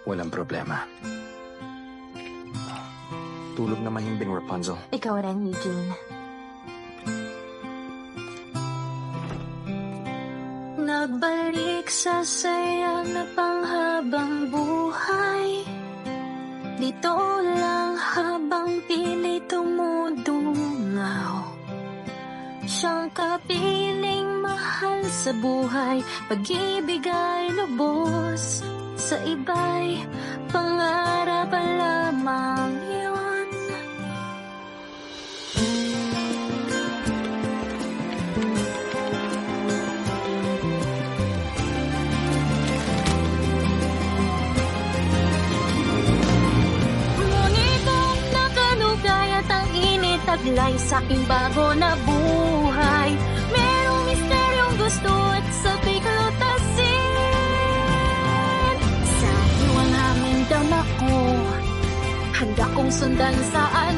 Walang problema. Tulog na mahimbing, Rapunzel. Ikaw rin, Eugene. Nagbalik sa saya na panghabang buhay. Dito lang habang pili tumudungaw. Siyang kapiling mahal sa buhay, pag-ibig ay lubos. Sa iba'y pangarap lamang yun. Ngunit ang nakalugay at ang init taglay sa aking bago na buhay. Merong misteryong gusto at sabay kalutasin. Sa iwang hangin dama ko, handa kong sundan saan